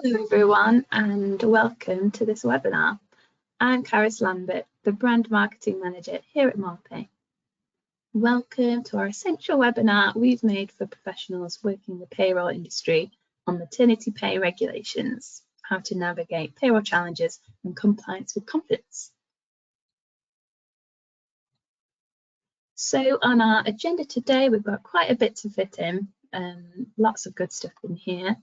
Hello everyone and welcome to this webinar. I'm Caris Lambert, the Brand Marketing Manager here at Marpay. Welcome to our essential webinar we've made for professionals working in the payroll industry on maternity pay regulations, how to navigate payroll challenges and compliance with confidence. So on our agenda today, we've got quite a bit to fit in, lots of good stuff in here.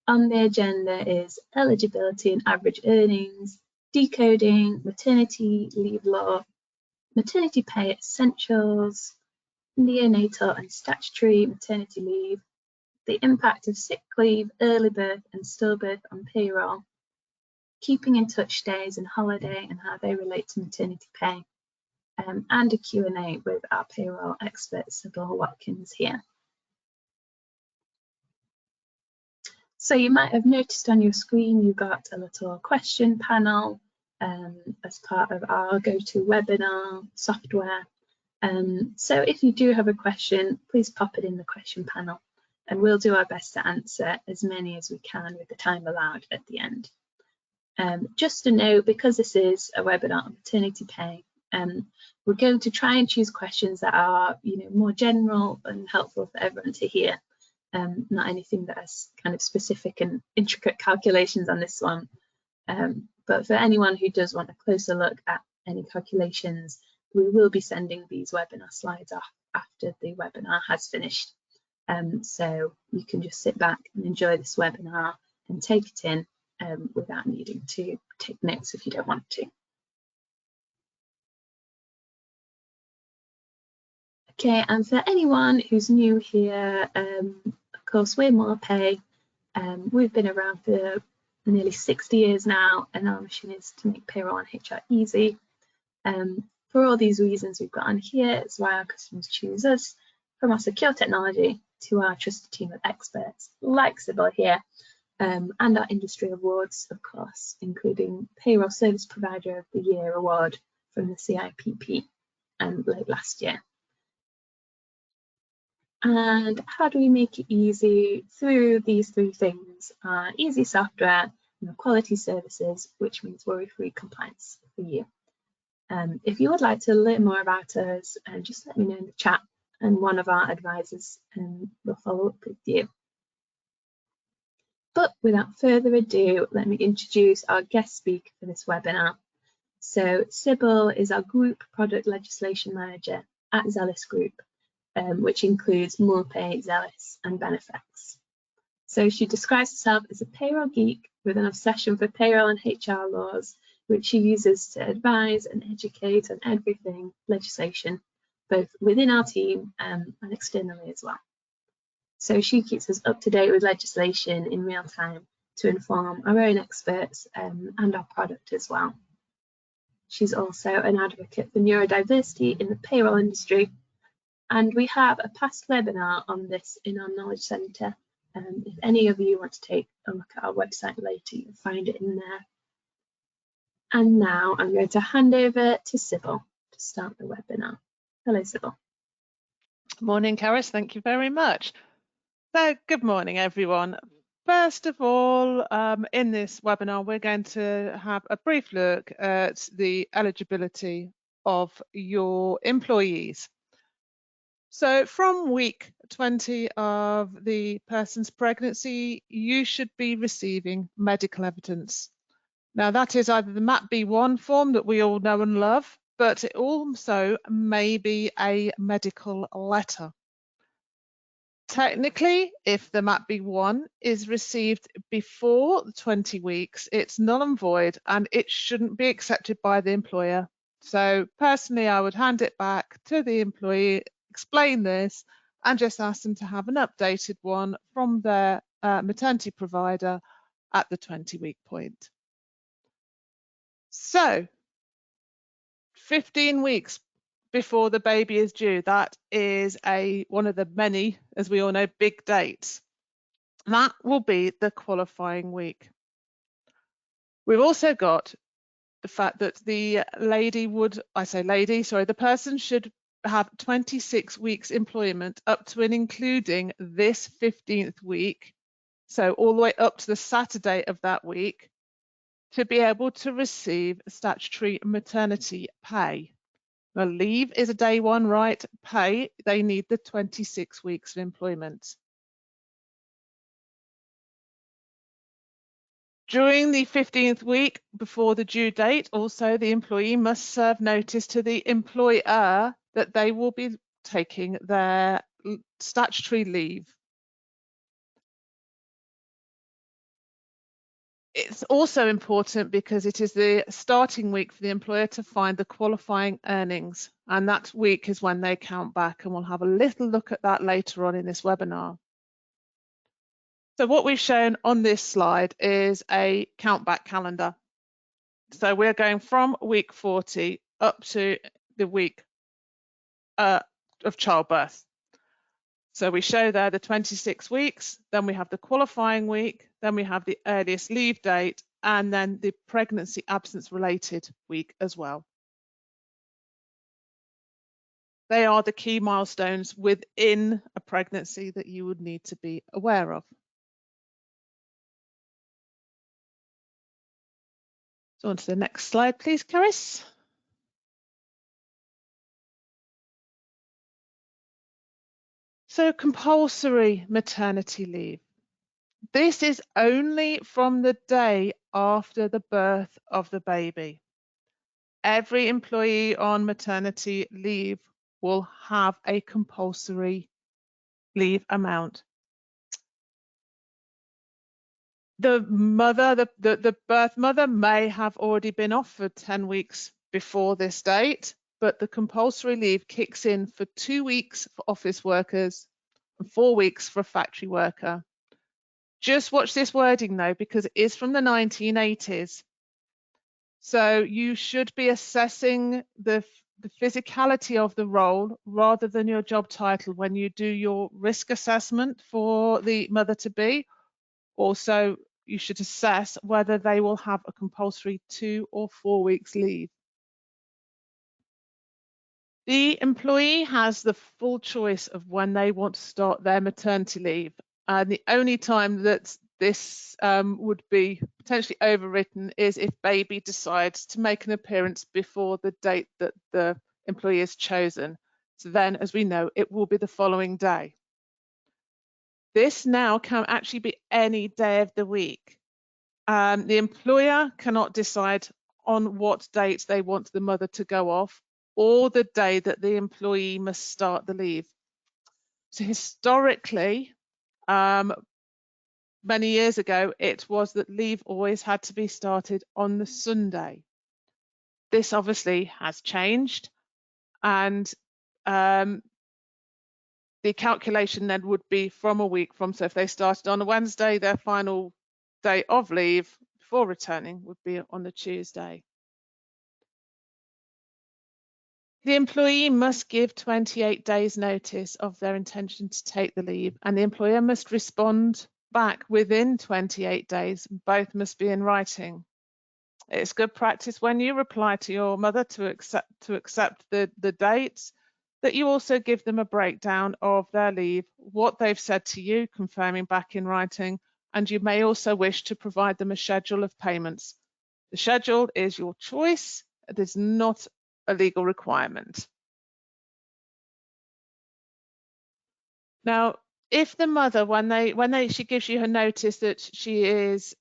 On the agenda is eligibility and average earnings, decoding, maternity leave law, maternity pay essentials, neonatal and statutory maternity leave, the impact of sick leave, early birth and stillbirth on payroll, keeping in touch days and holiday and how they relate to maternity pay, and a Q&A with our payroll expert, Cybill Watkins here. So you might have noticed on your screen you got a little question panel as part of our GoToWebinar software. So if you do have a question, please pop it in the question panel and we'll do our best to answer as many as we can with the time allowed at the end. Just a note, because this is a webinar on maternity pay, we're going to try and choose questions that are more general and helpful for everyone to hear. Not anything that has kind of specific and intricate calculations on this one. But for anyone who does want a closer look at any calculations, we will be sending these webinar slides off after the webinar has finished. So you can just sit back and enjoy this webinar and take it in without needing to take notes if you don't want to. Okay, and for anyone who's new here, of course, we're Marpay. We've been around for nearly 60 years now, and our mission is to make payroll and HR easy. For all these reasons we've got on here, it's why our customers choose us, from our secure technology to our trusted team of experts like Cybill here, and our industry awards, of course, including Payroll Service Provider of the Year award from the CIPP late last year. And how do we make it easy? Through these three things: easy software and quality services, which means worry-free compliance for you. If you would like to learn more about us, just let me know in the chat and one of our advisors will follow up with you. But without further ado, let me introduce our guest speaker for this webinar. So Cybill is our Group Product Legislation Manager at Zellis Group, which includes Marpay, Zellis and Benefex. So she describes herself as a payroll geek with an obsession for payroll and HR laws, which she uses to advise and educate on everything legislation, both within our team and externally as well. So she keeps us up to date with legislation in real time to inform our own experts and our product as well. She's also an advocate for neurodiversity in the payroll industry, and we have a past webinar on this in our Knowledge Centre. If any of you want to take a look at our website later, you'll find it in there. And now I'm going to hand over to Cybill to start the webinar. Hello, Cybill. Morning, Caris. Thank you very much. So, good morning, everyone. First of all, in this webinar, we're going to have a brief look at the eligibility of your employees. So from week 20 of the person's pregnancy, you should be receiving medical evidence. Now that is either the MAP-B1 form that we all know and love, but it also may be a medical letter. Technically, if the MAP-B1 is received before the 20 weeks, it's null and void and it shouldn't be accepted by the employer. So personally, I would hand it back to the employee, explain this, and just ask them to have an updated one from their maternity provider at the 20-week point. So 15 weeks before the baby is due, that is one of the many, as we all know, big dates. That will be the qualifying week. We've also got the fact that the the person should have 26 weeks employment up to and including this 15th week so all the way up to the Saturday of that week, to be able to receive statutory maternity pay. Now, leave is a day one right, pay, they need the 26 weeks of employment. During the 15th week before the due date, also the employee must serve notice to the employer that they will be taking their statutory leave. It's also important because it is the starting week for the employer to find the qualifying earnings, and that week is when they count back, and we'll have a little look at that later on in this webinar. So what we've shown on this slide is a count back calendar. So we're going from week 40 up to the week of childbirth. So we show there the 26 weeks, then we have the qualifying week, then we have the earliest leave date, and then the pregnancy absence related week as well. They are the key milestones within a pregnancy that you would need to be aware of. So on to the next slide, please, Caris. So compulsory maternity leave. This is only from the day after the birth of the baby. Every employee on maternity leave will have a compulsory leave amount. The mother, the birth mother may have already been off for 10 weeks before this date, but the compulsory leave kicks in for 2 weeks for office workers and 4 weeks for a factory worker. Just watch this wording though, because it is from the 1980s. So you should be assessing the physicality of the role rather than your job title when you do your risk assessment for the mother-to-be. Also, you should assess whether they will have a compulsory 2 or 4 weeks leave. The employee has the full choice of when they want to start their maternity leave. And the only time that this would be potentially overwritten is if baby decides to make an appearance before the date that the employee has chosen. So then, as we know, it will be the following day. This now can actually be any day of the week. The employer cannot decide on what date they want the mother to go off or the day that the employee must start the leave. So historically, many years ago, it was that leave always had to be started on the Sunday. This obviously has changed, and the calculation then would be from a week from, so if they started on a Wednesday, their final day of leave before returning would be on the Tuesday. The employee must give 28 days notice of their intention to take the leave, and the employer must respond back within 28 days. Both must be in writing. It's good practice when you reply to your mother to accept the dates, that you also give them a breakdown of their leave, what they've said to you, confirming back in writing, and you may also wish to provide them a schedule of payments. The schedule is your choice. It is not a legal requirement. Now, if the mother, when she gives you her notice that she is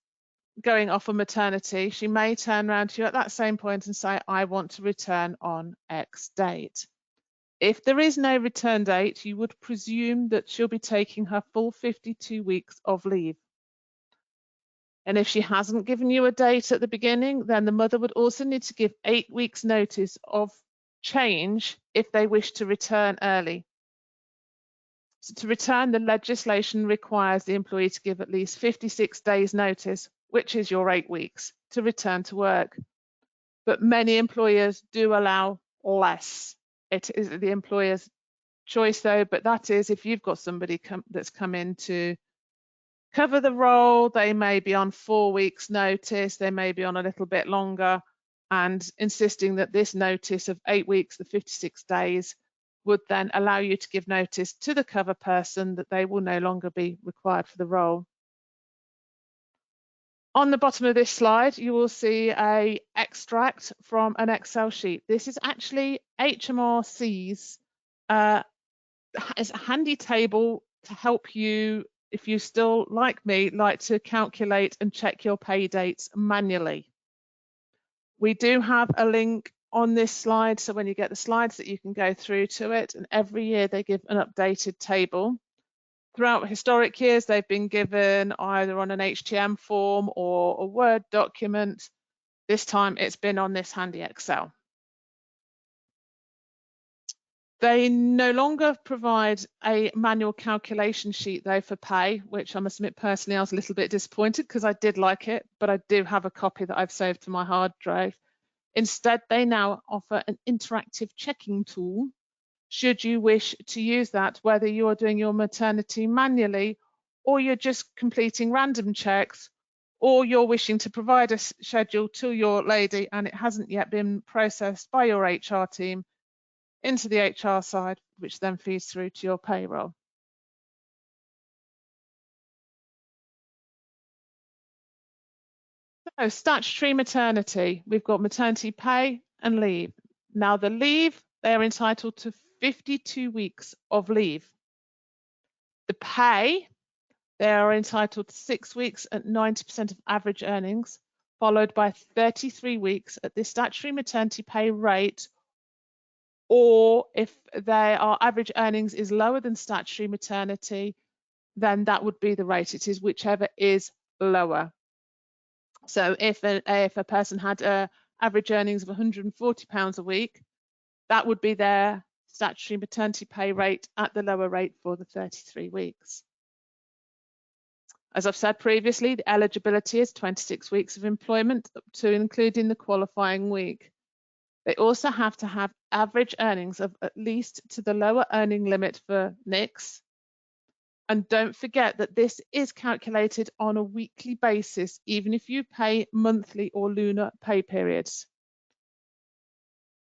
going off on maternity, she may turn around to you at that same point and say, I want to return on X date. If there is no return date, you would presume that she'll be taking her full 52 weeks of leave. And if she hasn't given you a date at the beginning, then the mother would also need to give 8 weeks notice of change if they wish to return early. So to return, the legislation requires the employee to give at least 56 days notice, which is your 8 weeks, to return to work. But many employers do allow less. It is the employer's choice though, but that is if you've got somebody that's come in to cover the role, they may be on 4 weeks notice, they may be on a little bit longer, and insisting that this notice of 8 weeks, the 56 days, would then allow you to give notice to the cover person that they will no longer be required for the role. On the bottom of this slide, you will see an extract from an Excel sheet. This is actually HMRC's it's a handy table to help you if you still, like me, like to calculate and check your pay dates manually. We do have a link on this slide, so when you get the slides that you can go through to it, and every year they give an updated table. Throughout historic years, they've been given either on an HTML form or a Word document. This time it's been on this handy Excel. They no longer provide a manual calculation sheet though for pay, which I must admit personally I was a little bit disappointed because I did like it, but I do have a copy that I've saved to my hard drive. Instead, they now offer an interactive checking tool should you wish to use that, whether you're doing your maternity manually or you're just completing random checks, or you're wishing to provide a schedule to your lady and it hasn't yet been processed by your HR team into the HR side, which then feeds through to your payroll. So statutory maternity, we've got maternity pay and leave. Now the leave, they're entitled to 52 weeks of leave. The pay, they are entitled to 6 weeks at 90% of average earnings, followed by 33 weeks at the statutory maternity pay rate, or if their average earnings is lower than statutory maternity, then that would be the rate. It is whichever is lower. So if a person had average earnings of £140 a week, that would be their statutory maternity pay rate at the lower rate for the 33 weeks. As I've said previously, the eligibility is 26 weeks of employment up to including the qualifying week. They also have to have average earnings of at least to the lower earning limit for NICs. And don't forget that this is calculated on a weekly basis, even if you pay monthly or lunar pay periods.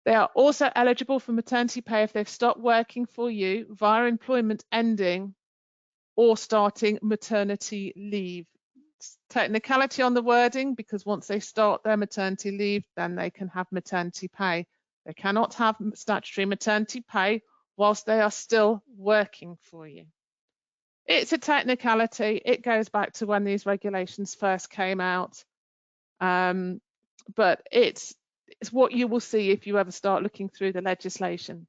They are also eligible for maternity pay if they've stopped working for you via employment ending or starting maternity leave. Technicality on the wording, because once they start their maternity leave, then they can have maternity pay. They cannot have statutory maternity pay whilst they are still working for you. It's a technicality. It goes back to when these regulations first came out. But it's what you will see if you ever start looking through the legislation.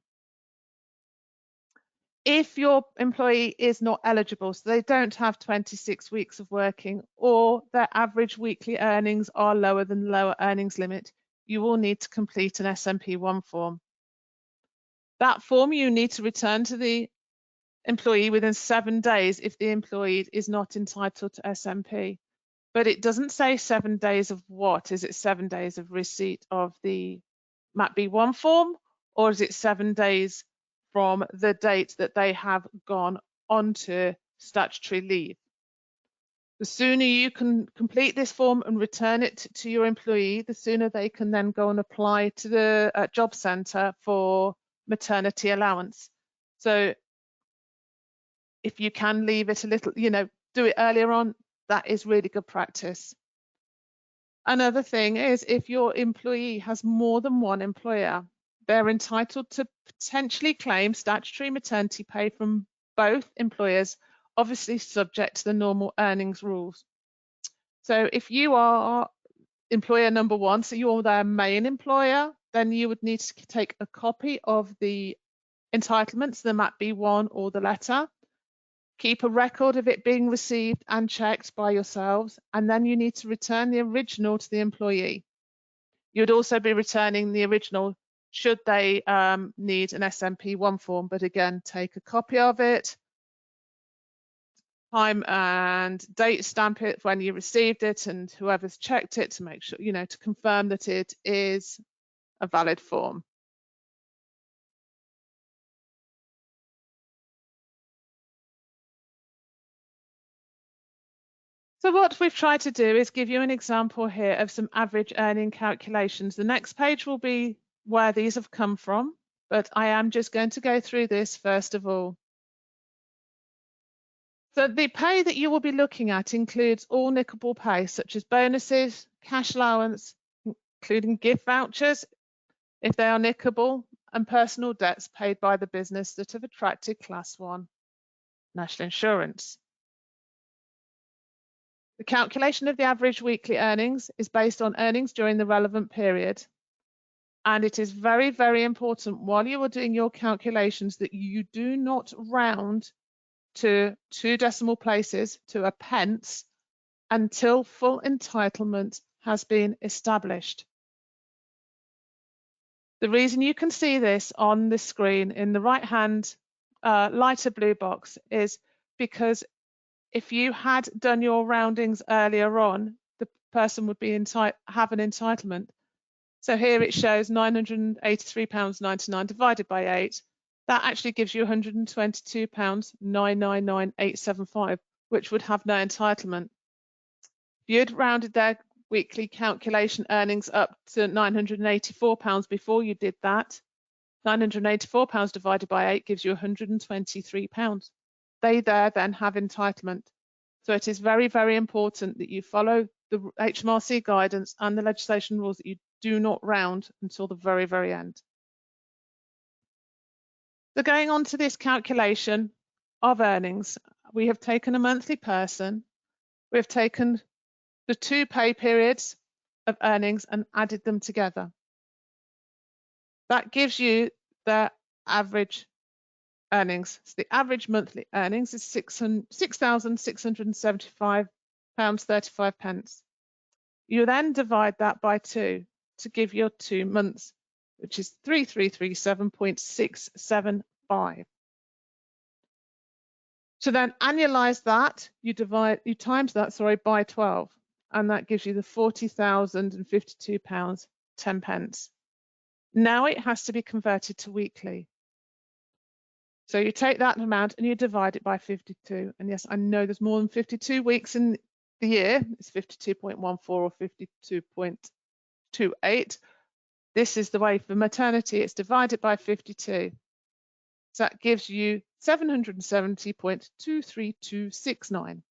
If your employee is not eligible, so they don't have 26 weeks of working, or their average weekly earnings are lower than the lower earnings limit, you will need to complete an SMP1 form. That form you need to return to the employee within 7 days if the employee is not entitled to SMP. But it doesn't say 7 days of what. Is it 7 days of receipt of the MAP-B1 form, or is it 7 days from the date that they have gone onto statutory leave? The sooner you can complete this form and return it to your employee, the sooner they can then go and apply to the job centre for maternity allowance. So if you can leave it a little, do it earlier on, that is really good practice. Another thing is if your employee has more than one employer, they're entitled to potentially claim statutory maternity pay from both employers, obviously subject to the normal earnings rules. So if you are employer number one, so you're their main employer, then you would need to take a copy of the entitlements, the MAP-B1 or the letter. Keep a record of it being received and checked by yourselves, and then you need to return the original to the employee. You'd also be returning the original should they need an SMP1 form, but again, take a copy of it, time and date stamp it when you received it, and whoever's checked it to make sure, to confirm that it is a valid form. So what we've tried to do is give you an example here of some average earning calculations. The next page will be where these have come from, but I am just going to go through this first of all. So the pay that you will be looking at includes all nickable pay, such as bonuses, cash allowance, including gift vouchers, if they are nickable, and personal debts paid by the business that have attracted Class 1 national insurance. The calculation of the average weekly earnings is based on earnings during the relevant period. And it is very, very important while you are doing your calculations that you do not round to 2 decimal places to a pence until full entitlement has been established. The reason you can see this on the screen in the right-hand lighter blue box is because if you had done your roundings earlier on, the person would be have an entitlement. So here it shows £983.99 divided by 8. That actually gives you £122.999875, which would have no entitlement. If you'd rounded their weekly calculation earnings up to £984 before you did that, £984 divided by 8 gives you £123. They then have entitlement. So it is very, very important that you follow the HMRC guidance and the legislation rules, that you do not round until the very, very end. So going on to this calculation of earnings, we have taken a monthly person, we have taken the 2 pay periods of earnings and added them together. That gives you the average earnings. So the average monthly earnings is £6,675.35. You then divide that by 2 to give your 2 months, which is 3337.675. So then annualize that, you times that, by 12, and that gives you the £40,052.10. Now it has to be converted to weekly. So you take that amount and you divide it by 52. And yes, I know there's more than 52 weeks in the year. It's 52.14 or 52.28. This is the way for maternity. It's divided by 52. So that gives you 770.23269.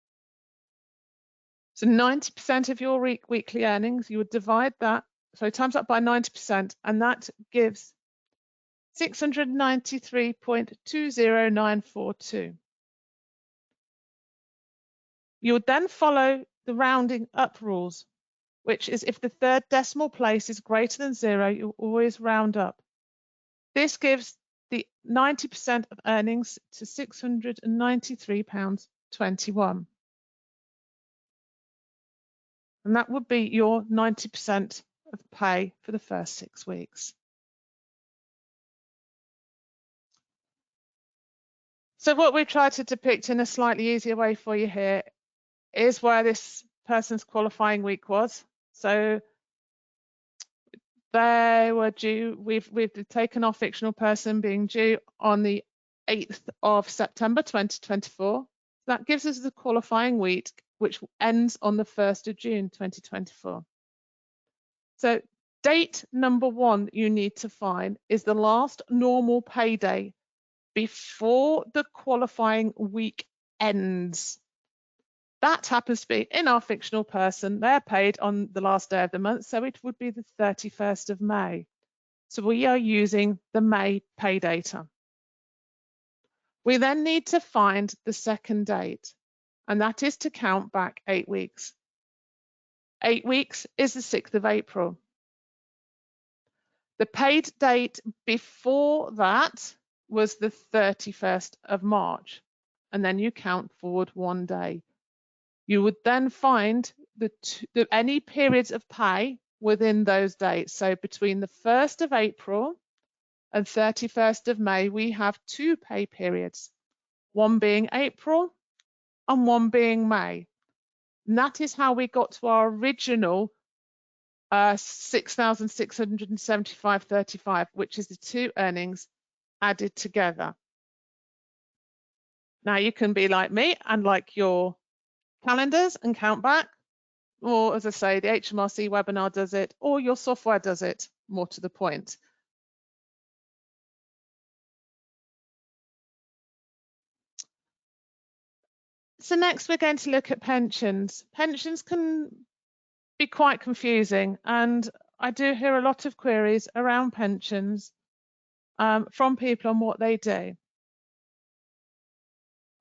So 90% of your weekly earnings, you would divide that, so times that by 90%, and that gives 693.20942. You would then follow the rounding up rules, which is if the third decimal place is greater than 0, you always round up. This gives the 90% of earnings to £693.21. And that would be your 90% of pay for the first 6 weeks. So what we've tried to depict in a slightly easier way for you here is where this person's qualifying week was. So they were due, we've taken our fictional person being due on the 8th of September 2024. That gives us the qualifying week, which ends on the 1st of June 2024. So date number 1 that you need to find is the last normal payday before the qualifying week ends. That happens to be in our fictional person. They're paid on the last day of the month, so it would be the 31st of May. So we are using the May pay data. We then need to find the second date, and that is to count back 8 weeks. 8 weeks is the 6th of April. The paid date before that was the 31st of March, and then you count forward 1 day. You would then find any periods of pay within those dates. So between the 1st of April and 31st of May, we have 2 pay periods, one being April and one being May. And that is how we got to our original 6,675.35, which is the 2 earnings added together. Now you can be like me and like your calendars and count back, or as I say, the HMRC webinar does it, or your software does it, more to the point. So next we're going to look at pensions. Pensions can be quite confusing, and I do hear a lot of queries around pensions from people on what they do.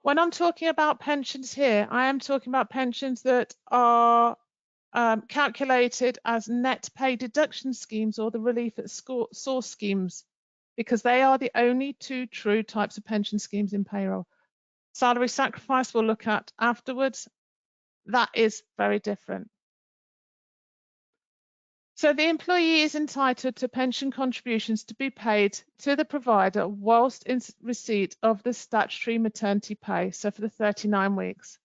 When I'm talking about pensions here, I am talking about pensions that are calculated as net pay deduction schemes or the relief at source schemes, because they are the only two true types of pension schemes in payroll. Salary sacrifice we'll look at afterwards. That is very different. So the employee is entitled to pension contributions to be paid to the provider whilst in receipt of the statutory maternity pay, so for the 39 weeks.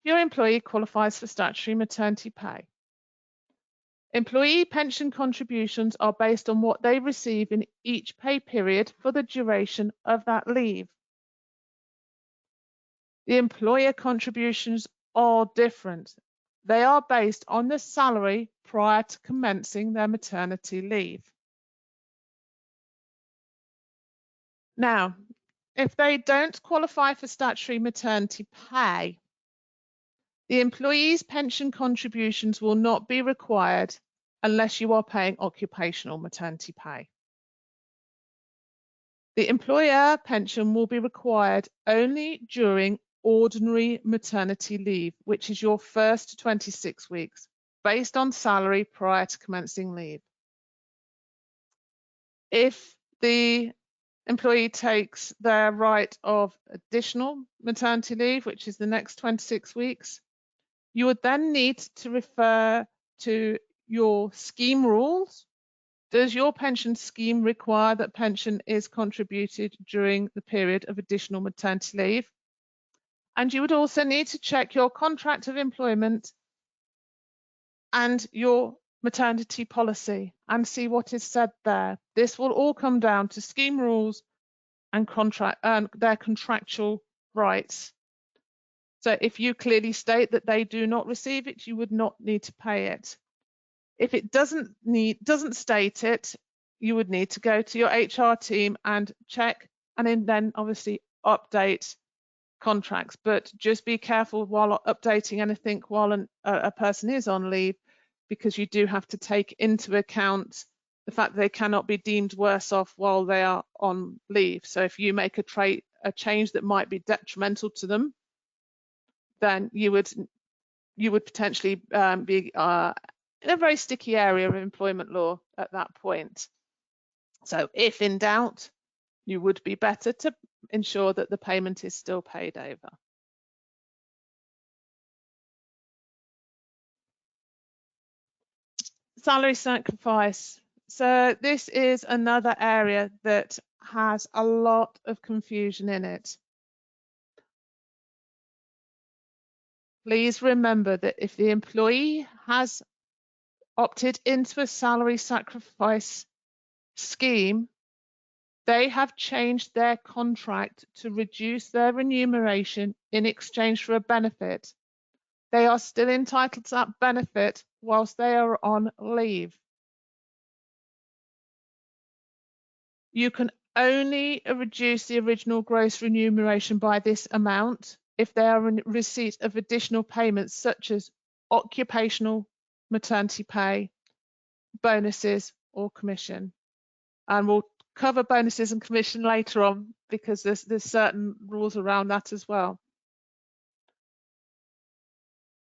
Your employee qualifies for statutory maternity pay. Employee pension contributions are based on what they receive in each pay period for the duration of that leave. The employer contributions are different. They are based on the salary prior to commencing their maternity leave. Now, if they don't qualify for statutory maternity pay, the employee's pension contributions will not be required unless you are paying occupational maternity pay. The employer pension will be required only during ordinary maternity leave, which is your first 26 weeks, based on salary prior to commencing leave. If the employee takes their right of additional maternity leave, which is the next 26 weeks, you would then need to refer to your scheme rules. Does your pension scheme require that pension is contributed during the period of additional maternity leave? And you would also need to check your contract of employment and your maternity policy and see what is said there. This will all come down to scheme rules and their contractual rights. So if you clearly state that they do not receive it, you would not need to pay it. If it doesn't state it, you would need to go to your HR team and check, and then obviously update contracts. But just be careful while updating anything while a person is on leave, because you do have to take into account the fact that they cannot be deemed worse off while they are on leave. So if you make a change that might be detrimental to them, then you would potentially be in a very sticky area of employment law at that point. So if in doubt, you would be better to ensure that the payment is still paid over. Salary sacrifice. So this is another area that has a lot of confusion in it. Please remember that if the employee has opted into a salary sacrifice scheme, they have changed their contract to reduce their remuneration in exchange for a benefit. They are still entitled to that benefit whilst they are on leave. You can only reduce the original gross remuneration by this amount if they are in receipt of additional payments such as occupational maternity pay, bonuses, or commission. And we'll cover bonuses and commission later on because there's certain rules around that as well.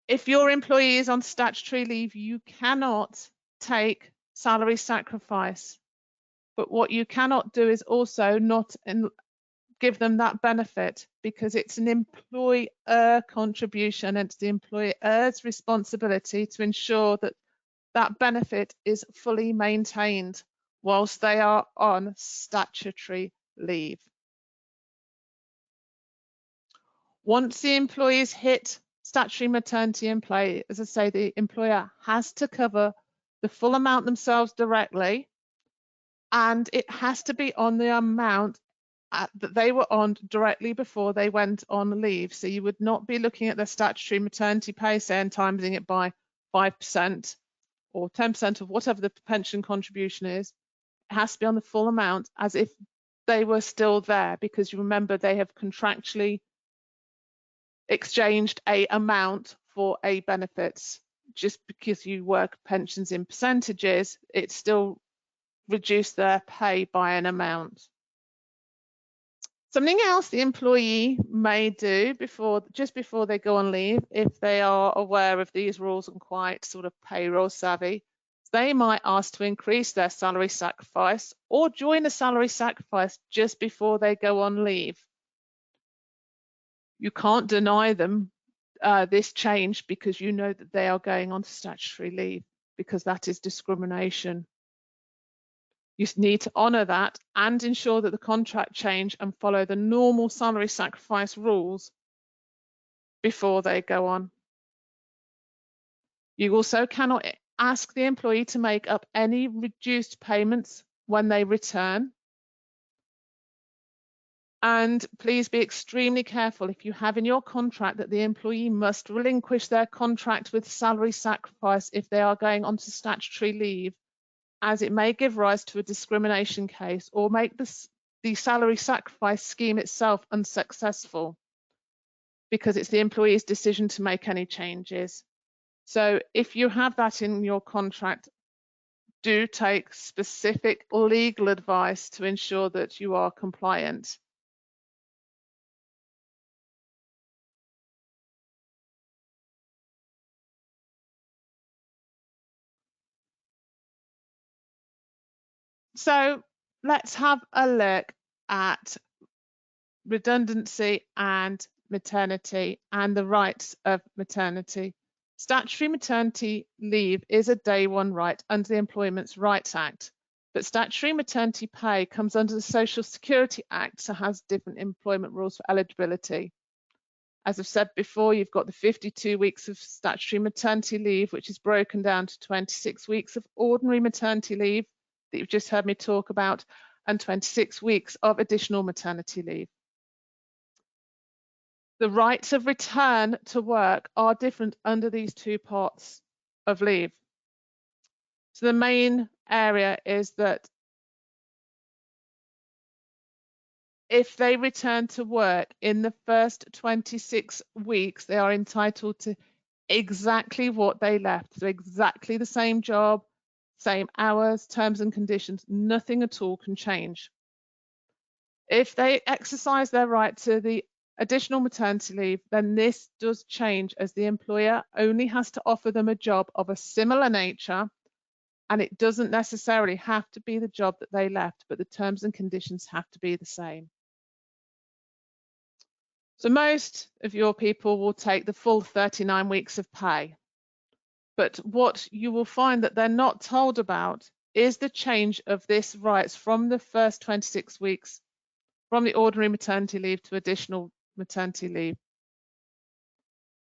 If your employee is on statutory leave, you cannot take salary sacrifice. But what you cannot do is also not give them that benefit, because it's an employer contribution and it's the employer's responsibility to ensure that that benefit is fully maintained whilst they are on statutory leave. Once the employees hit statutory maternity in play, as I say, the employer has to cover the full amount themselves directly, and it has to be on the amount that they were on directly before they went on leave. So you would not be looking at their statutory maternity pay, say, and timesing it by 5% or 10% of whatever the pension contribution is. It has to be on the full amount as if they were still there, because you remember they have contractually exchanged a amount for a benefits. Just because you work pensions in percentages, it still reduced their pay by an amount. Something else the employee may do just before they go on leave, if they are aware of these rules and quite sort of payroll savvy, they might ask to increase their salary sacrifice or join a salary sacrifice just before they go on leave. You can't deny them this change because you know that they are going on to statutory leave, because that is discrimination. You need to honour that and ensure that the contract change and follow the normal salary sacrifice rules before they go on. You also cannot ask the employee to make up any reduced payments when they return. And please be extremely careful if you have in your contract that the employee must relinquish their contract with salary sacrifice if they are going on to statutory leave, as it may give rise to a discrimination case or make the salary sacrifice scheme itself unsuccessful, because it's the employee's decision to make any changes. So if you have that in your contract, do take specific legal advice to ensure that you are compliant. So let's have a look at redundancy and maternity and the rights of maternity. Statutory maternity leave is a day one right under the Employment Rights Act, but statutory maternity pay comes under the Social Security Act, so has different employment rules for eligibility. As I've said before, you've got the 52 weeks of statutory maternity leave, which is broken down to 26 weeks of ordinary maternity leave that you've just heard me talk about, and 26 weeks of additional maternity leave. The rights of return to work are different under these two parts of leave. So the main area is that if they return to work in the first 26 weeks, they are entitled to exactly what they left. So exactly the same job, same hours, terms and conditions, nothing at all can change. If they exercise their right to the additional maternity leave, then this does change, as the employer only has to offer them a job of a similar nature, and it doesn't necessarily have to be the job that they left, but the terms and conditions have to be the same. So most of your people will take the full 39 weeks of pay. But what you will find that they're not told about is the change of this rights from the first 26 weeks, from the ordinary maternity leave to additional maternity leave.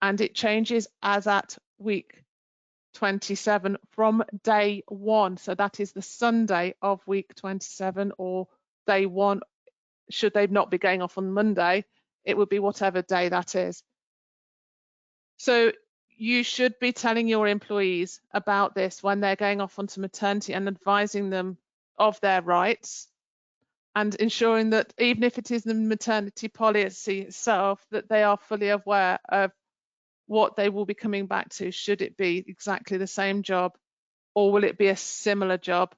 And it changes as at week 27 from day one. So that is the Sunday of week 27, or day one, should they not be going off on Monday, it would be whatever day that is. So you should be telling your employees about this when they're going off onto maternity and advising them of their rights, and ensuring that even if it is the maternity policy itself, that they are fully aware of what they will be coming back to. Should it be exactly the same job, or will it be a similar job?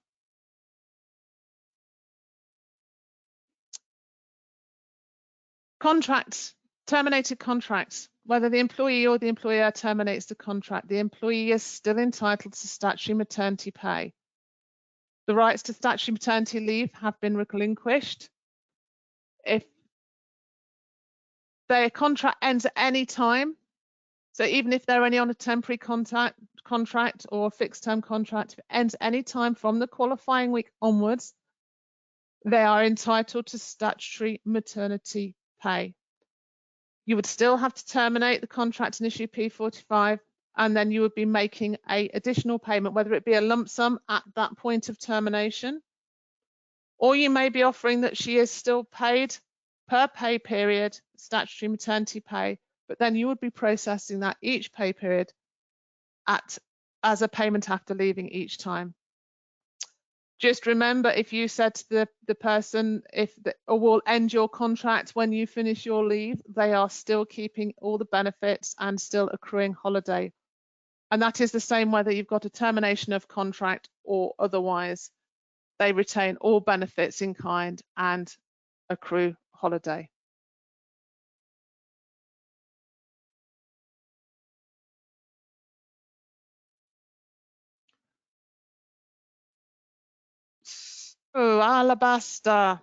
Contracts, terminated contracts. Whether the employee or the employer terminates the contract, the employee is still entitled to statutory maternity pay. The rights to statutory maternity leave have been relinquished if their contract ends at any time. So even if they're only on a temporary contract or a fixed term contract, if it ends any time from the qualifying week onwards, they are entitled to statutory maternity pay. You would still have to terminate the contract and issue P45, and then you would be making an additional payment, whether it be a lump sum at that point of termination, or you may be offering that she is still paid per pay period, statutory maternity pay, but then you would be processing that each pay period as a payment after leaving each time. Just remember, if you said to the person, or will end your contract when you finish your leave, they are still keeping all the benefits and still accruing holiday. And that is the same whether you've got a termination of contract or otherwise. They retain all benefits in kind and accrue holiday. Oh, alabaster.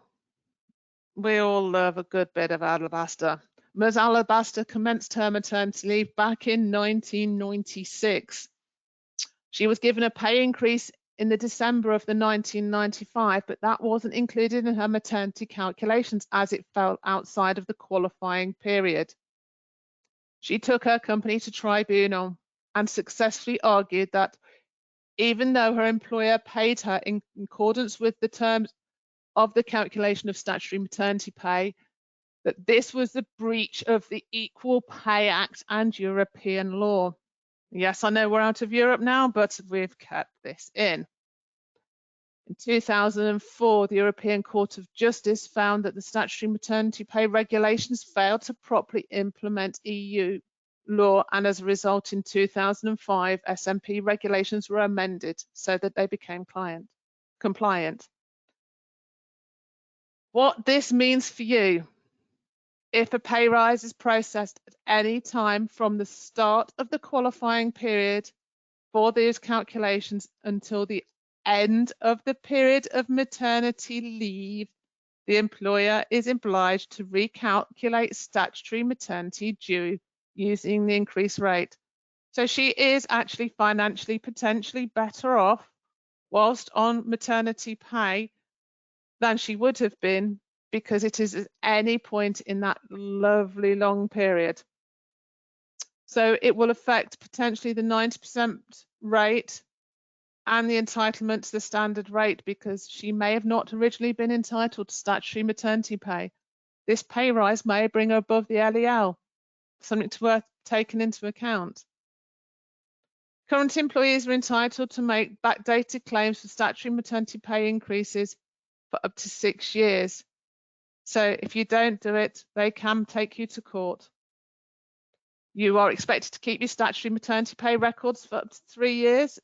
We all love a good bit of alabaster. Ms. Alabaster commenced her maternity leave back in 1996. She was given a pay increase in the December of the 1995, but that wasn't included in her maternity calculations as it fell outside of the qualifying period. She took her company to tribunal and successfully argued that even though her employer paid her in accordance with the terms of the calculation of statutory maternity pay, that this was the breach of the Equal Pay Act and European law. Yes, I know we're out of Europe now, but we've kept this in. In 2004, the European Court of Justice found that the statutory maternity pay regulations failed to properly implement EU law, and as a result, in 2005, SMP regulations were amended so that they became compliant. What this means for you: if a pay rise is processed at any time from the start of the qualifying period for these calculations until the end of the period of maternity leave, the employer is obliged to recalculate statutory maternity due using the increased rate. So she is actually financially potentially better off whilst on maternity pay than she would have been, because it is at any point in that lovely long period. So it will affect potentially the 90% rate and the entitlement to the standard rate, because she may have not originally been entitled to statutory maternity pay. This pay rise may bring her above the LEL, something worth taking into account. Current employees are entitled to make backdated claims for statutory maternity pay increases for up to 6 years. So if you don't do it, they can take you to court. You are expected to keep your statutory maternity pay records for up to 3 years.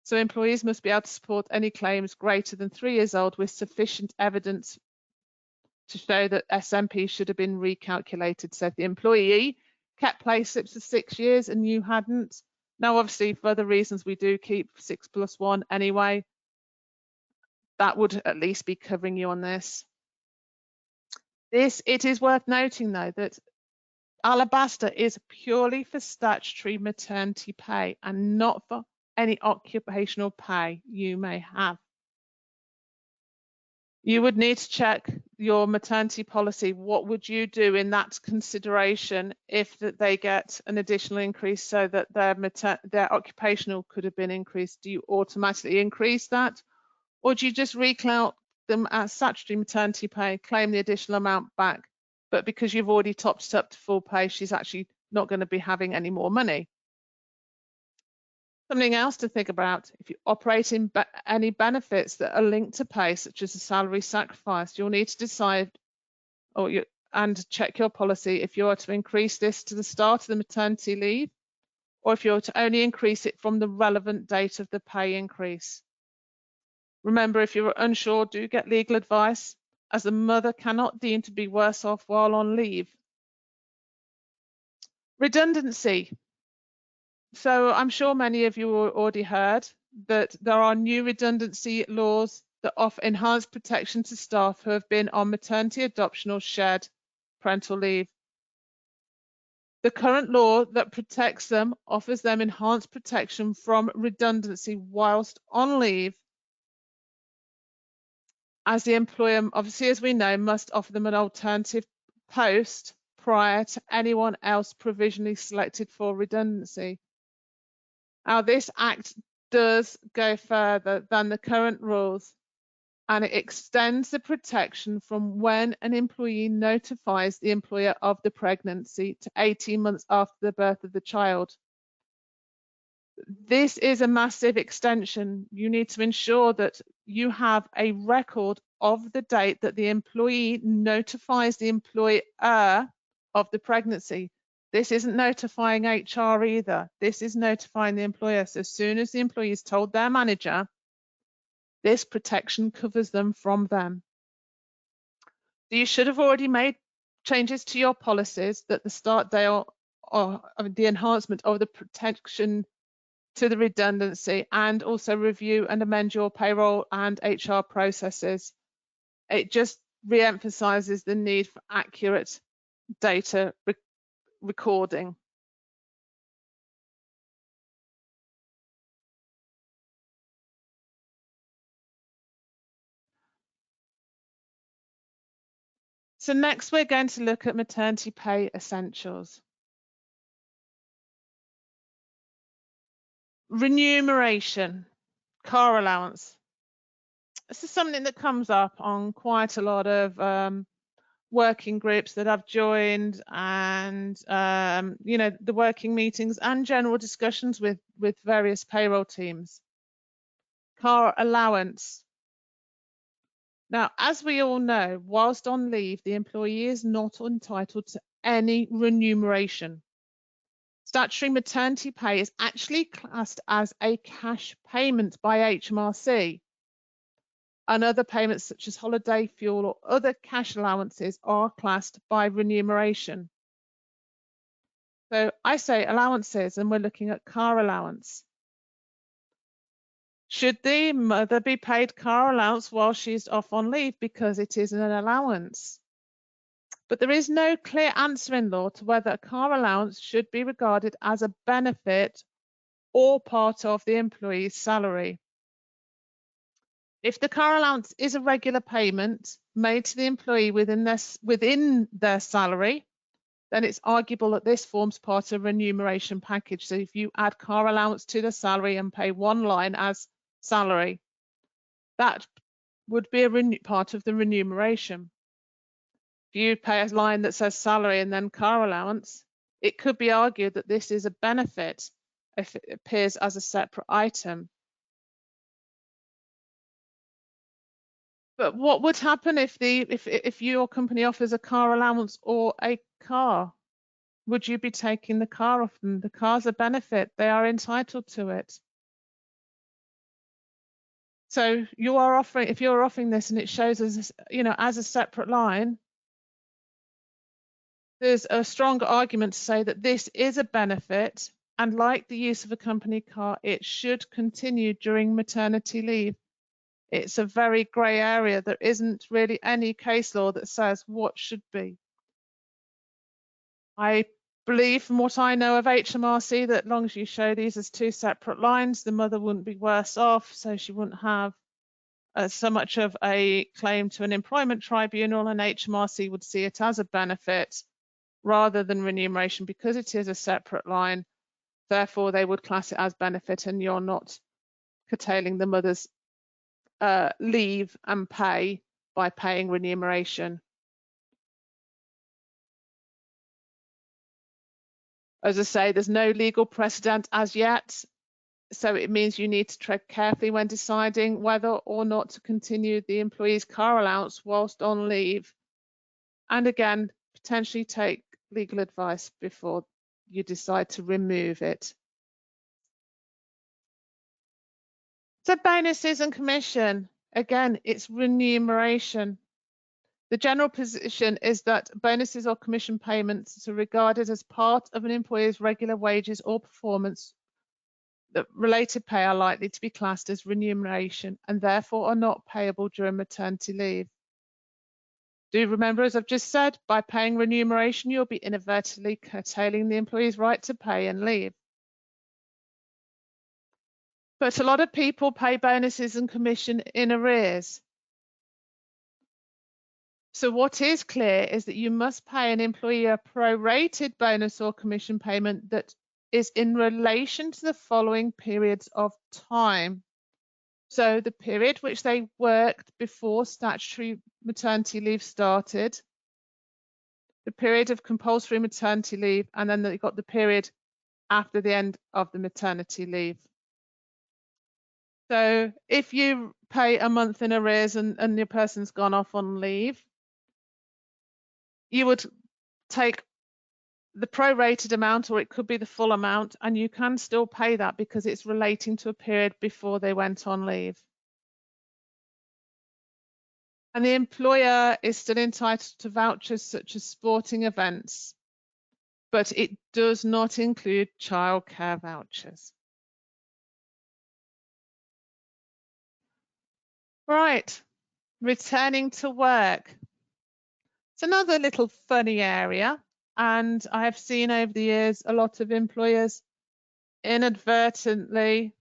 So employees must be able to support any claims greater than 3 years old with sufficient evidence to show that SMP should have been recalculated. So if the employee kept pay slips for 6 years and you hadn't, now obviously for other reasons we do keep 6+1 anyway, that would at least be covering you on this. It is worth noting though that alabaster is purely for statutory maternity pay and not for any occupational pay you may have. You would need to check your maternity policy. What would you do in that consideration if they get an additional increase so that their occupational could have been increased? Do you automatically increase that, or do you just recount them as statutory maternity pay, claim the additional amount back, but because you've already topped it up to full pay, she's actually not going to be having any more money? Something else to think about: if you operate in any benefits that are linked to pay, such as a salary sacrifice, you'll need to decide and check your policy if you are to increase this to the start of the maternity leave, or if you're to only increase it from the relevant date of the pay increase. Remember, if you're unsure, do get legal advice, as the mother cannot deem to be worse off while on leave. Redundancy. So I'm sure many of you already heard that there are new redundancy laws that offer enhanced protection to staff who have been on maternity, adoption or shared parental leave. The current law that protects them offers them enhanced protection from redundancy whilst on leave, as the employer, obviously, as we know, must offer them an alternative post prior to anyone else provisionally selected for redundancy. Now, this Act does go further than the current rules, and it extends the protection from when an employee notifies the employer of the pregnancy to 18 months after the birth of the child. This is a massive extension. You need to ensure that you have a record of the date that the employee notifies the employer of the pregnancy. This isn't notifying HR either. This is notifying the employer. So as soon as the employee is told their manager, this protection covers them from them. So you should have already made changes to your policies that the start date or the enhancement of the protection to the redundancy, and also review and amend your payroll and HR processes. It just re-emphasizes the need for accurate data recording. So next we're going to look at maternity pay essentials. Remuneration, car allowance. This is something that comes up on quite a lot of working groups that I've joined, and you know, the working meetings and general discussions with various payroll teams. Car allowance. Now, as we all know, whilst on leave, the employee is not entitled to any remuneration. Statutory maternity pay is actually classed as a cash payment by HMRC, and other payments such as holiday fuel or other cash allowances are classed by remuneration. So I say allowances, and we're looking at car allowance. Should the mother be paid car allowance while she's off on leave because it is an allowance? But there is no clear answer in law to whether a car allowance should be regarded as a benefit or part of the employee's salary. If the car allowance is a regular payment made to the employee within their salary, then it's arguable that this forms part of a remuneration package. So if you add car allowance to the salary and pay one line as salary, that would be a part of the remuneration. If you pay a line that says salary and then car allowance, it could be argued that this is a benefit if it appears as a separate item. But what would happen if your company offers a car allowance or a car? Would you be taking the car off them? The car's a benefit. They are entitled to it. So you are offering, if you're offering this and it shows as, you know, as a separate line, there's a strong argument to say that this is a benefit, and like the use of a company car, it should continue during maternity leave. It's a very grey area. There isn't really any case law that says what should be. I believe, from what I know of HMRC, that as long as you show these as two separate lines, the mother wouldn't be worse off, so she wouldn't have so much of a claim to an employment tribunal, and HMRC would see it as a benefit rather than remuneration because it is a separate line. Therefore, they would class it as benefit, and you're not curtailing the mother's leave and pay by paying remuneration. As I say, there's no legal precedent as yet, so it means you need to tread carefully when deciding whether or not to continue the employee's car allowance whilst on leave. And again, potentially take legal advice before you decide to remove it. So bonuses and commission, again, it's remuneration. The general position is that bonuses or commission payments are regarded as part of an employer's regular wages or performance. That related pay are likely to be classed as remuneration and therefore are not payable during maternity leave. Do remember, as I've just said, by paying remuneration, you'll be inadvertently curtailing the employee's right to pay and leave. But a lot of people pay bonuses and commission in arrears. So what is clear is that you must pay an employee a prorated bonus or commission payment that is in relation to the following periods of time. So the period which they worked before statutory maternity leave started, the period of compulsory maternity leave, and then you've got the period after the end of the maternity leave. So if you pay a month in arrears and your person's gone off on leave, you would take the prorated amount, or it could be the full amount, and you can still pay that because it's relating to a period before they went on leave. And the employer is still entitled to vouchers such as sporting events, but it does not include childcare vouchers. Right, returning to work. It's another little funny area, and I have seen over the years a lot of employers inadvertently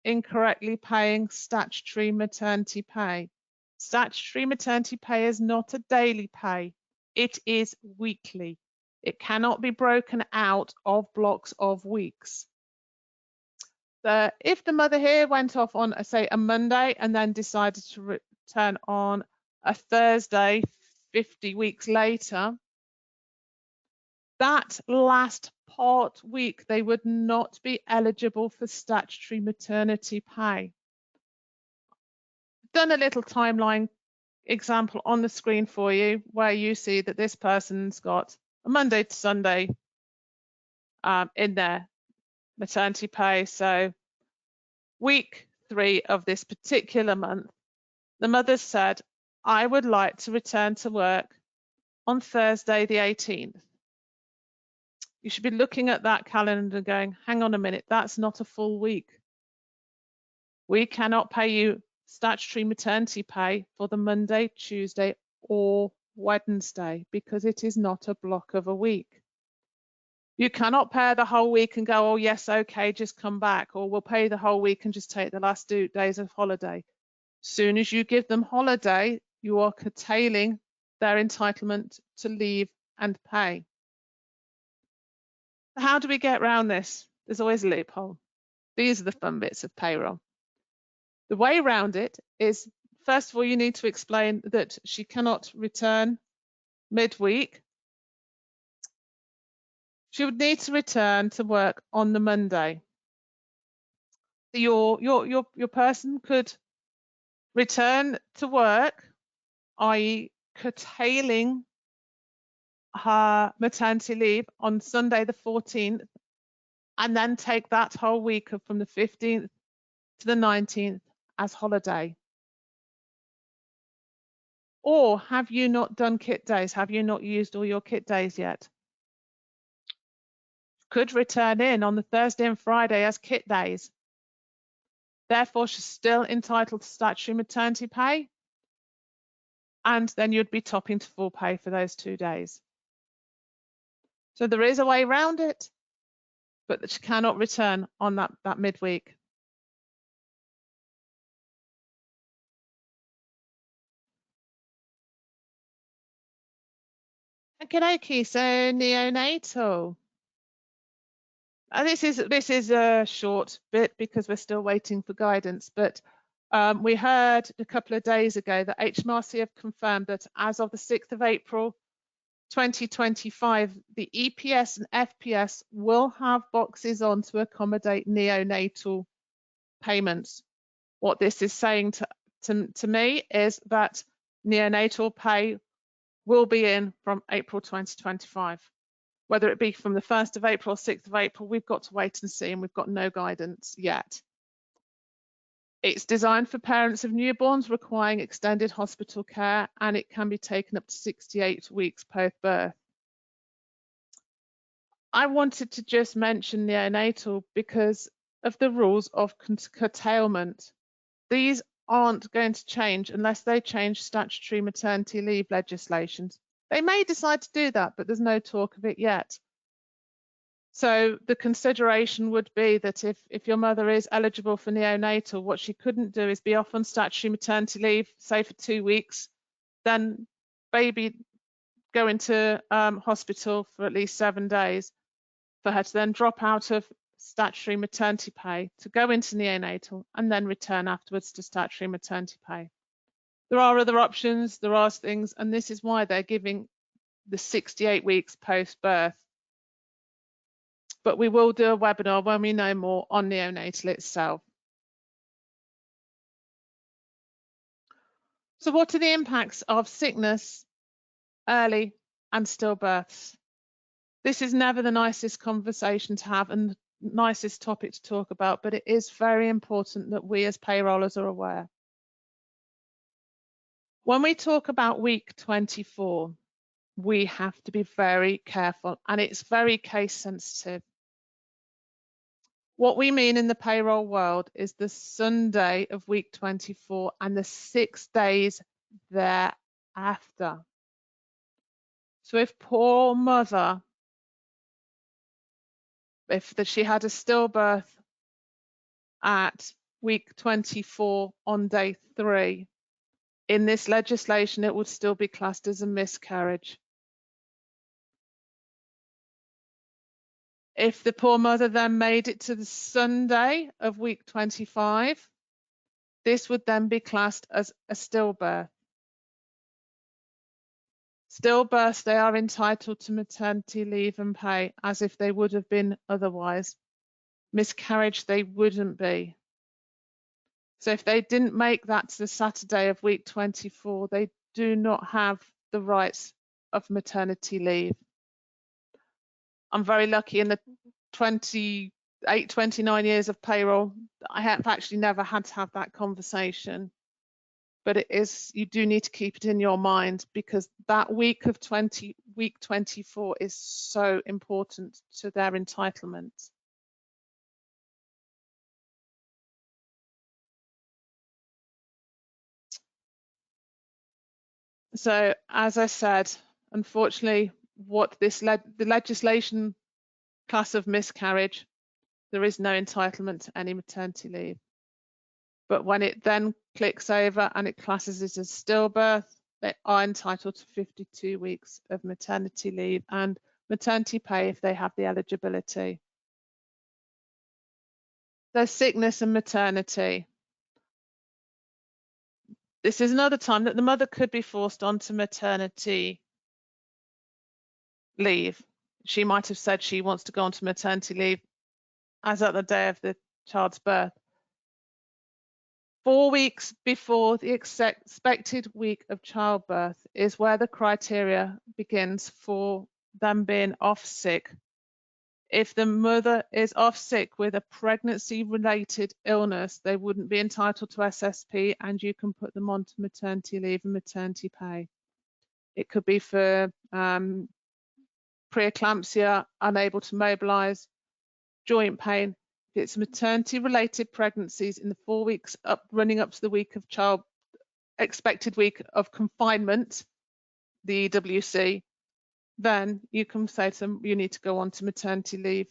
incorrectly paying statutory maternity pay. Statutory maternity pay is not a daily pay, it is weekly. It cannot be broken out of blocks of weeks. If the mother here went off on, say, a Monday and then decided to return on a Thursday 50 weeks later, that last part week, they would not be eligible for statutory maternity pay. Done a little timeline example on the screen for you where you see that this person's got a Monday to Sunday in their maternity pay. So week 3 of this particular month, the mother said, I would like to return to work on Thursday the 18th. You should be looking at that calendar going, hang on a minute, that's not a full week. We cannot pay you statutory maternity pay for the Monday, Tuesday, or Wednesday because it is not a block of a week. You cannot pay the whole week and go, oh yes, okay, just come back, or we'll pay the whole week and just take the last 2 days of holiday. Soon as you give them holiday, you are curtailing their entitlement to leave and pay. How do we get around this? There's always a loophole. These are the fun bits of payroll. The way around it is, first of all, you need to explain that she cannot return midweek. She would need to return to work on the Monday. Your person could return to work, i.e. curtailing her maternity leave on Sunday the 14th, and then take that whole week from the 15th to the 19th as holiday. Or have you not done kit days? Have you not used all your kit days yet? Could return in on the Thursday and Friday as kit days. Therefore, she's still entitled to statutory maternity pay, and then you'd be topping to full pay for those 2 days. So there is a way around it, but she cannot return on that midweek. Okay, so neonatal. This is a short bit because we're still waiting for guidance, but we heard a couple of days ago that HMRC have confirmed that as of the 6th of April 2025, the EPS and FPS will have boxes on to accommodate neonatal payments. What this is saying to me is that neonatal pay will be in from April 2025. Whether it be from the 1st of April or 6th of April, we've got to wait and see, and we've got no guidance yet. It's designed for parents of newborns requiring extended hospital care, and it can be taken up to 68 weeks post-birth. I wanted to just mention neonatal because of the rules of curtailment. These aren't going to change unless they change statutory maternity leave legislation. They may decide to do that, but there's no talk of it yet. So the consideration would be that if your mother is eligible for neonatal, what she couldn't do is be off on statutory maternity leave, say for 2 weeks, then baby go into hospital for at least 7 days, for her to then drop out of statutory maternity pay to go into neonatal and then return afterwards to statutory maternity pay. There are other options, there are things, and this is why they're giving the 68 weeks post-birth. but we will do a webinar when we know more on neonatal itself. So what are the impacts of sickness, early and stillbirths? This is never the nicest conversation to have and the nicest topic to talk about, but it is very important that we as payrollers are aware. When we talk about week 24, we have to be very careful, and it's very case sensitive. What we mean in the payroll world is the Sunday of week 24 and the 6 days thereafter. So if poor mother, if she had a stillbirth at week 24 on day 3, in this legislation, it would still be classed as a miscarriage. If the poor mother then made it to the Sunday of week 25, this would then be classed as a stillbirth. Stillbirths, they are entitled to maternity leave and pay as if they would have been otherwise. Miscarriage, they wouldn't be. So if they didn't make that to the Saturday of week 24, they do not have the rights of maternity leave. I'm very lucky in the 29 years of payroll, I have actually never had to have that conversation. But it is, you do need to keep it in your mind, because that week 24 is so important to their entitlement. So as I said, unfortunately, what the legislation class of miscarriage, there is no entitlement to any maternity leave. But when it then clicks over and it classes it as stillbirth, they are entitled to 52 weeks of maternity leave and maternity pay if they have the eligibility. There's sickness and maternity. This is another time that the mother could be forced onto maternity leave. She might have said she wants to go onto maternity leave as at the day of the child's birth. 4 weeks before the expected week of childbirth is where the criteria begins for them being off sick. If the mother is off sick with a pregnancy-related illness, they wouldn't be entitled to SSP, and you can put them onto maternity leave and maternity pay. It could be for preeclampsia, unable to mobilize, joint pain. If it's maternity-related pregnancies in the 4 weeks running up to the week of expected week of confinement, the EWC, then you can say to them, you need to go on to maternity leave,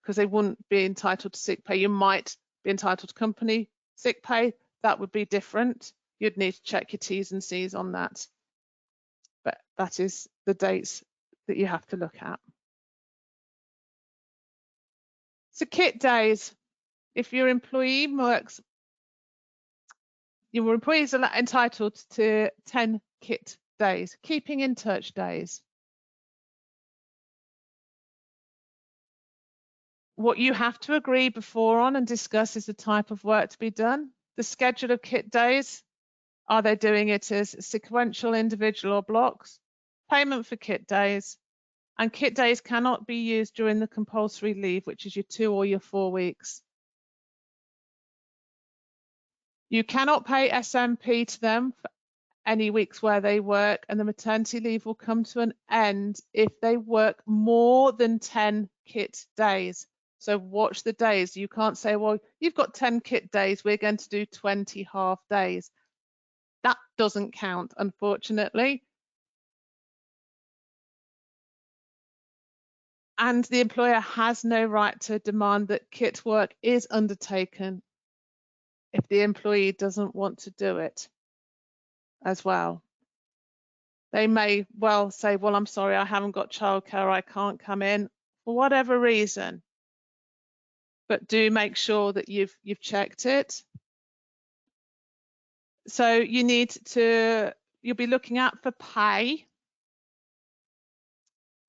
because they wouldn't be entitled to sick pay. You might be entitled to company sick pay. That would be different. You'd need to check your T's and C's on that. But that is the dates that you have to look at. So kit days. If your employee works, your employees are entitled to 10 kit days, keeping in touch days. What you have to agree before on and discuss is the type of work to be done. The schedule of kit days, are they doing it as sequential, individual or blocks? Payment for kit days. And kit days cannot be used during the compulsory leave, which is your 2 or your 4 weeks. You cannot pay SMP to them for any weeks where they work, and the maternity leave will come to an end if they work more than 10 kit days. So watch the days. You can't say, well, you've got 10 kit days, we're going to do 20 half days. That doesn't count, unfortunately. And the employer has no right to demand that kit work is undertaken if the employee doesn't want to do it as well. They may well say, well, I'm sorry, I haven't got childcare, I can't come in for whatever reason. But do make sure that you've checked it. So you need to, you'll be looking at for pay.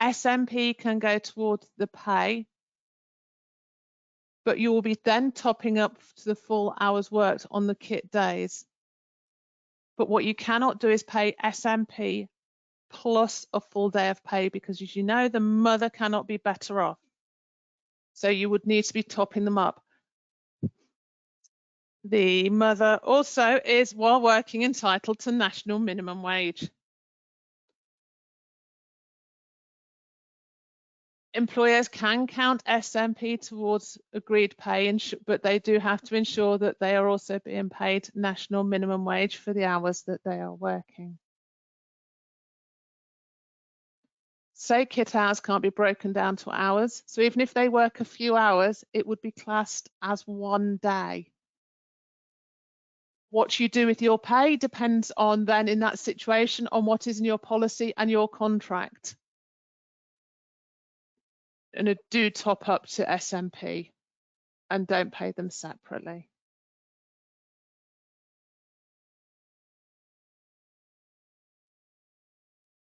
SMP can go towards the pay. but you will be then topping up to the full hours worked on the kit days. But what you cannot do is pay SMP plus a full day of pay, because as you know, the mother cannot be better off. So you would need to be topping them up. The mother also is, while working, entitled to national minimum wage. Employers can count SMP towards agreed pay, but they do have to ensure that they are also being paid national minimum wage for the hours that they are working. Say kit hours can't be broken down to hours, so even if they work a few hours, it would be classed as one day. What you do with your pay depends on then, in that situation, on what is in your policy and your contract. And do top up to SMP and don't pay them separately.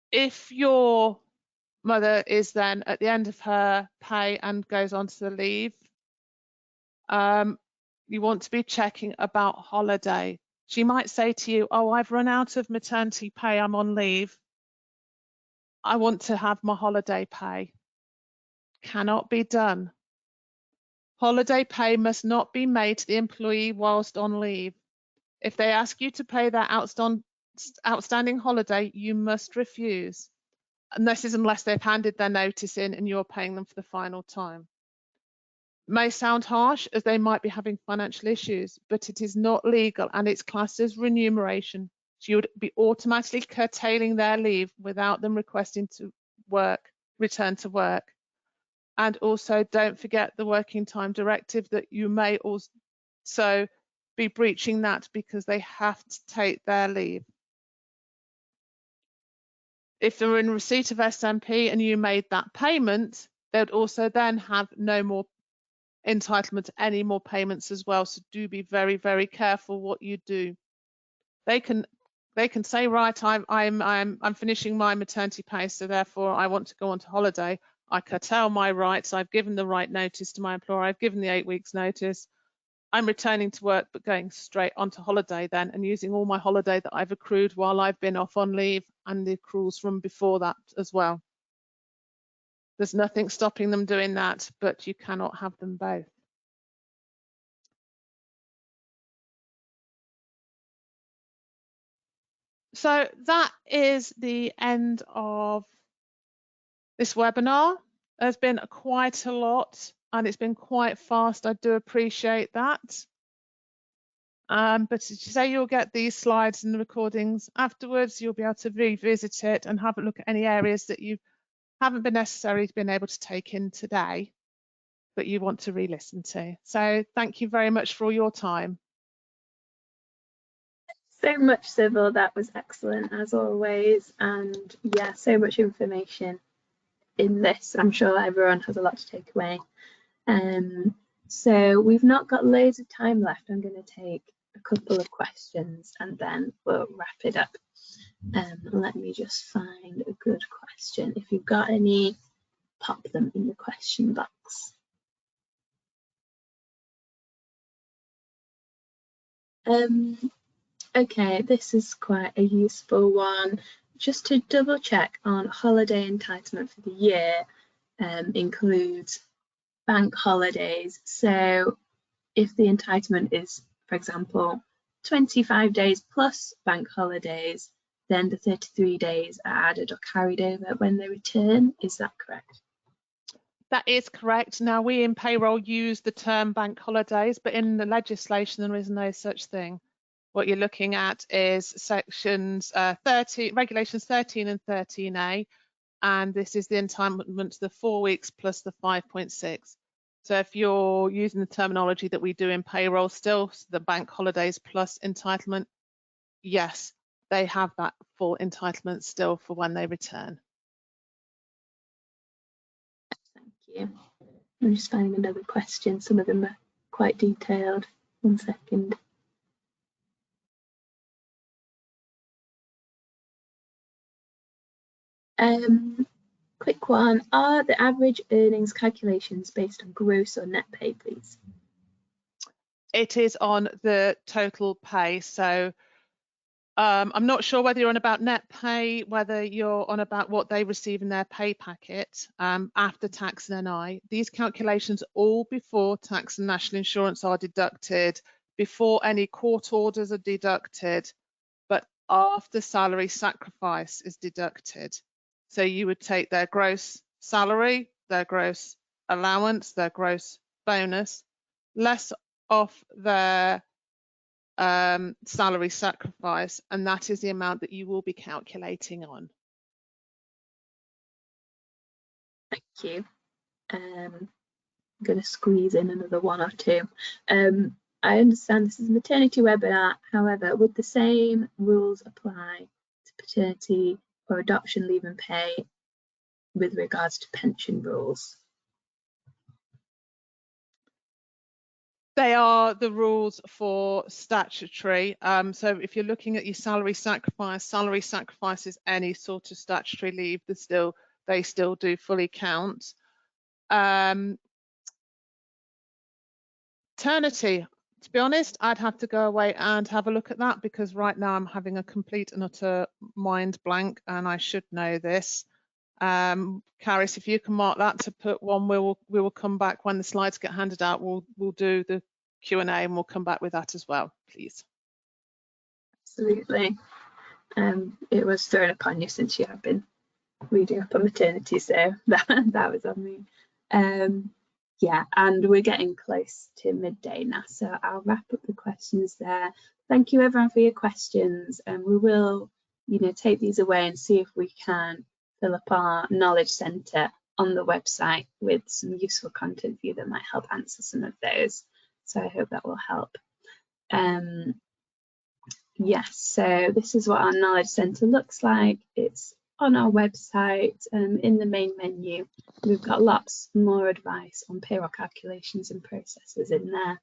If your mother is then at the end of her pay and goes on to the leave, you want to be checking about holiday. She might say to you, oh, I've run out of maternity pay, I'm on leave. I want to have my holiday pay. Cannot be done. Holiday pay must not be made to the employee whilst on leave. If they ask you to pay their outstanding holiday, you must refuse. And this is unless they've handed their notice in and you're paying them for the final time. May sound harsh, as they might be having financial issues, but it is not legal and it's classed as remuneration. So you would be automatically curtailing their leave without them requesting to return to work. And also don't forget the working time directive, that you may also be breaching that because they have to take their leave. If they're in receipt of SMP and you made that payment, they would also then have no more entitlement to any more payments as well. So do be very, very careful what you do. They can say, right, I'm finishing my maternity pay, so therefore I want to go on to holiday. I curtail my rights. I've given the right notice to my employer. I've given the 8 weeks notice. I'm returning to work, but going straight onto holiday then, and using all my holiday that I've accrued while I've been off on leave and the accruals from before that as well. There's nothing stopping them doing that, but you cannot have them both. So that is the end of this webinar. There's been quite a lot and it's been quite fast. I do appreciate that. But as you say, you'll get these slides and the recordings afterwards. You'll be able to revisit it and have a look at any areas that you haven't been necessarily been able to take in today, but you want to re-listen to. So thank you very much for all your time. So much, Cybill. That was excellent as always, and yeah, so much information in this. I'm sure everyone has a lot to take away. So we've not got loads of time left. I'm going to take a couple of questions and then we'll wrap it up. Let me just find a good question. If you've got any, pop them in the question box. Okay, this is quite a useful one. Just to double check on holiday entitlement for the year, includes bank holidays. So if the entitlement is, for example, 25 days plus bank holidays, then the 33 days are added or carried over when they return. Is that correct? That is correct. Now, we in payroll use the term bank holidays, but in the legislation there is no such thing. What you're looking at is sections regulations 13 and 13A, and this is the entitlement to the 4 weeks plus the 5.6. So if you're using the terminology that we do in payroll still, the bank holidays plus entitlement, yes, they have that full entitlement still for when they return. Thank you. I'm just finding another question. Some of them are quite detailed. 1 second. quick one, are the average earnings calculations based on gross or net pay, please? It is on the total pay. So I'm not sure whether you're on about net pay, whether you're on about what they receive in their pay packet after tax and NI. These calculations all before tax and national insurance are deducted, before any court orders are deducted, but after salary sacrifice is deducted. So you would take their gross salary, their gross allowance, their gross bonus, less off their salary sacrifice, and that is the amount that you will be calculating on. Thank you. I'm going to squeeze in another one or two. I understand this is a maternity webinar, however, would the same rules apply to paternity or adoption leave and pay with regards to pension rules? They are the rules for statutory. So if you're looking at your salary sacrifice is any sort of statutory leave. They still do fully count. Maternity, to be honest, I'd have to go away and have a look at that, because right now I'm having a complete and utter mind blank, and I should know this. Caris, if you can mark that to put one, we will come back when the slides get handed out. We'll do the Q&A and we'll come back with that as well, please. Absolutely. It was thrown upon you since you have been reading up on maternity, so that was on me. Yeah, and we're getting close to midday now, so I'll wrap up the questions there. Thank you everyone for your questions, and we will, take these away and see if we can fill up our knowledge centre on the website with some useful content for you that might help answer some of those. So I hope that will help. Yes, so this is what our knowledge centre looks like. It's on our website, in the main menu. We've got lots more advice on payroll calculations and processes in there,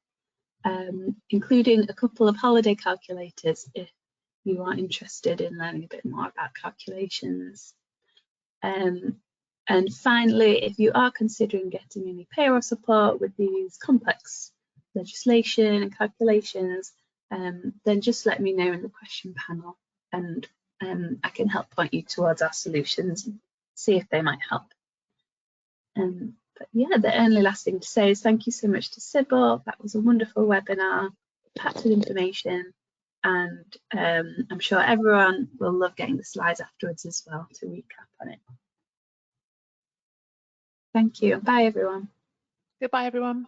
including a couple of holiday calculators if you are interested in learning a bit more about calculations. And finally, if you are considering getting any payroll support with these complex legislation and calculations, then just let me know in the question panel, and I can help point you towards our solutions and see if they might help. But yeah, the only last thing to say is thank you so much to Cybill. That was a wonderful webinar, packed with information, and I'm sure everyone will love getting the slides afterwards as well to recap on it. Thank you. Bye, everyone. Goodbye, everyone.